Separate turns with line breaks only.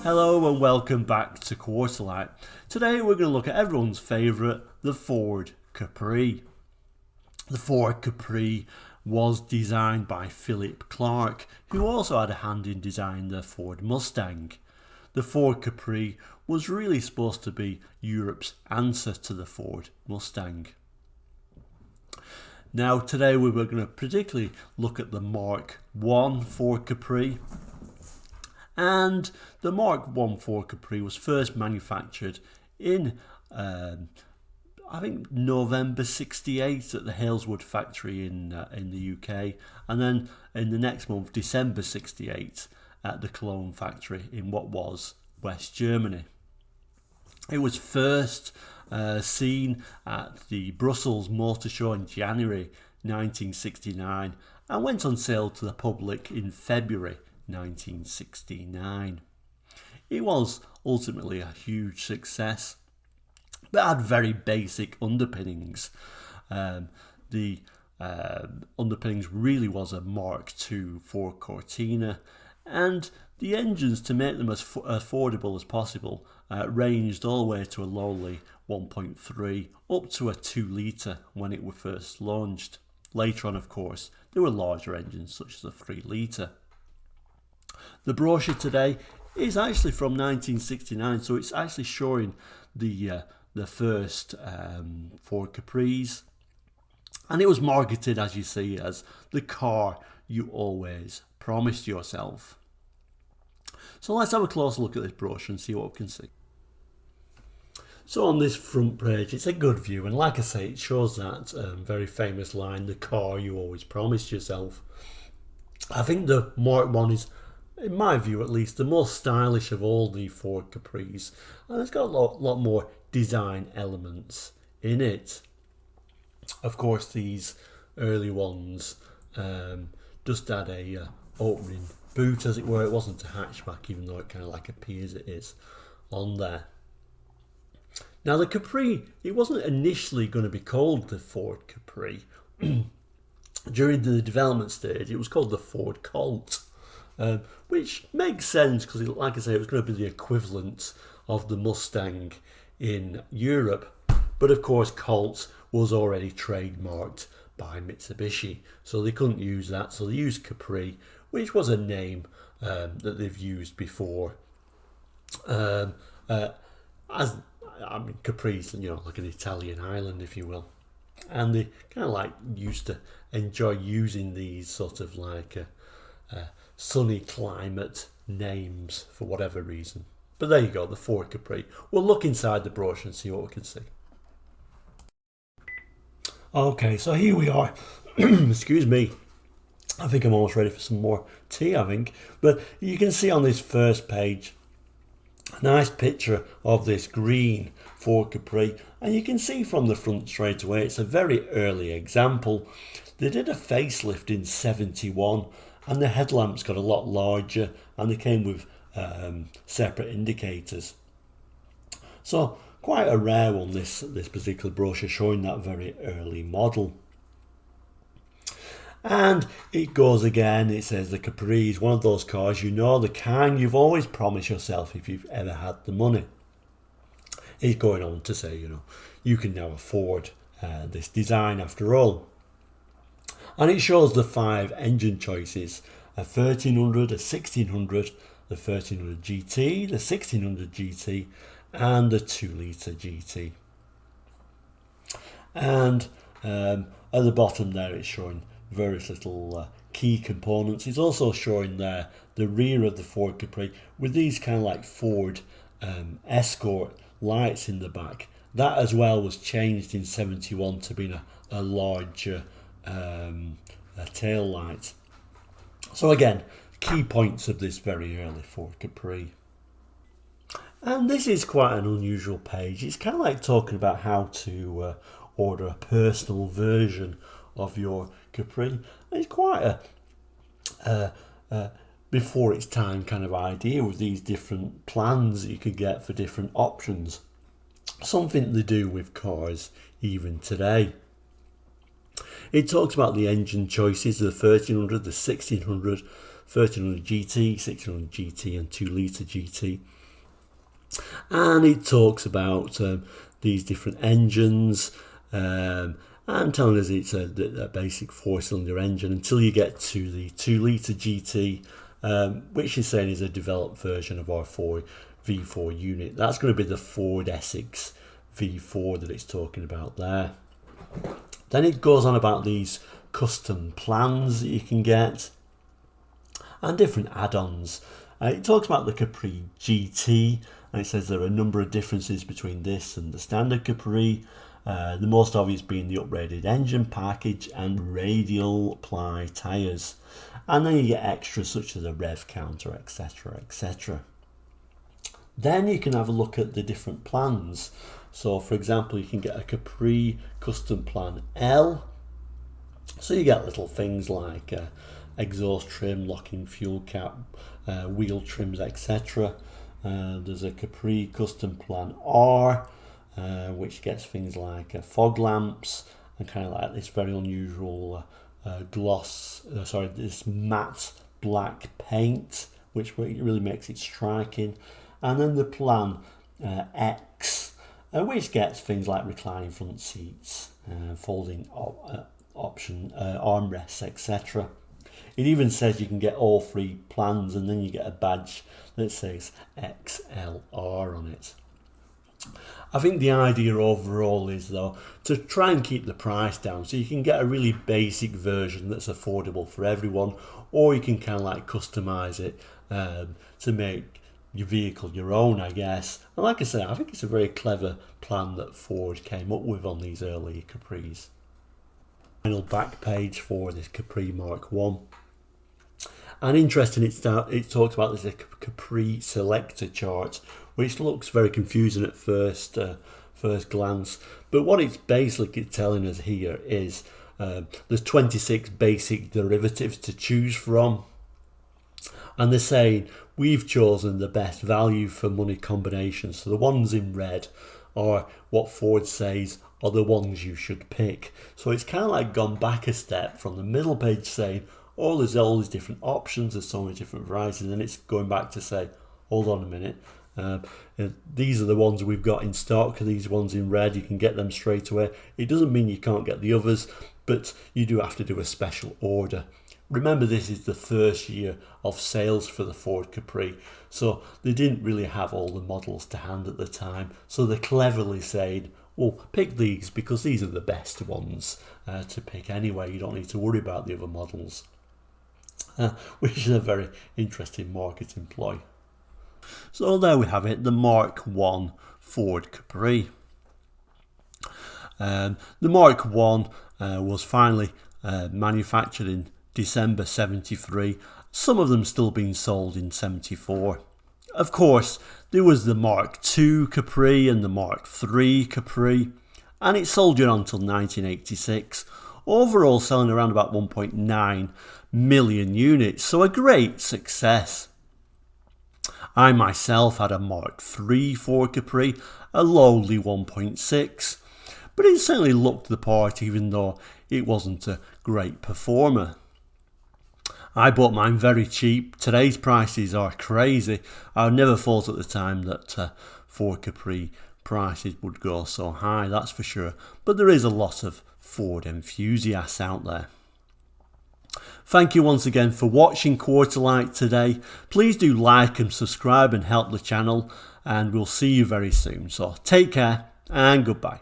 Hello and welcome back to Quarterlight. Today we're going to look at everyone's favourite, the Ford Capri. The Ford Capri was designed by Philip Clark, who also had a hand in designing the Ford Mustang. The Ford Capri was really supposed to be Europe's answer to the Ford Mustang. Now today we were going to particularly look at the Mark I Ford Capri. And the Mark I Ford Capri was first manufactured in, I think, November '68 at the Haleswood factory in the UK, and then in the next month, December '68, at the Cologne factory in what was West Germany. It was first seen at the Brussels Motor Show in January 1969 and went on sale to the public in February 1969. It was ultimately a huge success, but had very basic underpinnings. The underpinnings really was a Mark II Ford Cortina, and the engines, to make them as affordable as possible, ranged all the way to a lowly 1.3 up to a 2 litre when it was first launched. Later on, of course, there were larger engines such as a 3 litre. The brochure today is actually from 1969, so it's actually showing the first Ford Capris, and it was marketed, as you see, as the car you always promised yourself. So let's have a close look at this brochure and see what we can see. So on this front page, it's a good view, and like I say, it shows that very famous line, the car you always promised yourself. I think the Mark I is, in my view at least, the most stylish of all the Ford Capris, and it's got a lot more design elements in it. Of course, these early ones just had a opening boot, as it were. It wasn't a hatchback, even though it kind of like appears it is on there. Now the Capri, it wasn't initially going to be called the Ford Capri. During the development stage, it was called the Ford Colt. Which makes sense because, like I say, it was going to be the equivalent of the Mustang in Europe. But of course, Colt was already trademarked by Mitsubishi, so they couldn't use that. So they used Capri, which was a name that they've used before. Capri's, like an Italian island, if you will. And they kind of like used to enjoy using these sort of like sunny climate names for whatever reason. But there you go, the Ford Capri. We'll look inside the brochure and see what we can see. Okay, so here we are. Excuse me. I think I'm almost ready for some more tea, I think. But you can see on this first page a nice picture of this green Ford Capri, and you can see from the front straight away it's a very early example. They did a facelift in '71, and the headlamps got a lot larger, and they came with separate indicators. So quite a rare one, this particular brochure, showing that very early model. And it goes again, it says the Capri is one of those cars, the kind you've always promised yourself if you've ever had the money. It's going on to say, you can now afford this design after all. And it shows the 5 engine choices: a 1300, a 1600, the 1300 GT, the 1600 GT, and the 2 litre GT. And at the bottom there, it's showing various little key components. It's also showing there the rear of the Ford Capri with these kind of like Ford Escort lights in the back. That as well was changed in '71 to being a larger tail light. So again, key points of this very early Ford Capri. And this is quite an unusual page. It's kind of like talking about how to order a personal version of your Capri. It's quite a before its time kind of idea with these different plans that you could get for different options. something they do with cars even today. It talks about the engine choices, the 1300, the 1600, 1300 GT, 1600 GT and 2 litre GT. And it talks about these different engines and telling us it's a basic 4-cylinder engine until you get to the 2 litre GT, which is saying is a developed version of our V4 unit. That's going to be the Ford Essex V4 that it's talking about there. Then it goes on about these custom plans that you can get and different add-ons. It talks about the Capri GT, and it says there are a number of differences between this and the standard Capri. The most obvious being the upgraded engine package and radial ply tyres. And then you get extras such as a rev counter, etc, etc. Then you can have a look at the different plans. So for example, you can get a Capri custom plan L. So you get little things like exhaust trim, locking fuel cap, wheel trims, etc. There's a Capri custom plan R, which gets things like fog lamps and kind of like this very unusual this matte black paint, which really makes it striking. And then the plan X, which gets things like reclining front seats, folding option armrests, etc. It even says you can get all 3 plans, and then you get a badge that says XLR on it. I think the idea overall is, though, to try and keep the price down so you can get a really basic version that's affordable for everyone, or you can kind of like customize it to make your vehicle your own, I guess. And like I said, I think it's a very clever plan that Ford came up with on these early Capris. Final back page for this Capri Mark 1. And interesting, it talks about this Capri selector chart, which looks very confusing at first glance. But what it's basically telling us here is there's 26 basic derivatives to choose from. And they're saying we've chosen the best value for money combinations. So the ones in red are what Ford says are the ones you should pick. So it's kind of like gone back a step from the middle page saying, oh, there's all these different options, there's so many different varieties, and then it's going back to say, hold on a minute, these are the ones we've got in stock, these ones in red, you can get them straight away. It doesn't mean you can't get the others, but you do have to do a special order. Remember, this is the first year of sales for the Ford Capri, so they didn't really have all the models to hand at the time, so they cleverly said, well, pick these because these are the best ones to pick anyway. You don't need to worry about the other models, which is a very interesting marketing ploy. So there we have it, the Mark 1 Ford Capri. The Mark 1 was finally manufactured in December 73, some of them still being sold in 74. Of course, there was the Mark II Capri and the Mark III Capri, and it soldiered on until 1986, overall selling around about 1.9 million units, so a great success. I myself had a Mark III Ford Capri, a lowly 1.6, but it certainly looked the part even though it wasn't a great performer. I bought mine very cheap. Today's prices are crazy. I never thought at the time that Ford Capri prices would go so high, that's for sure. But there is a lot of Ford enthusiasts out there. Thank you once again for watching Quarterlight today. Please do like and subscribe and help the channel, and we'll see you very soon. So take care and goodbye.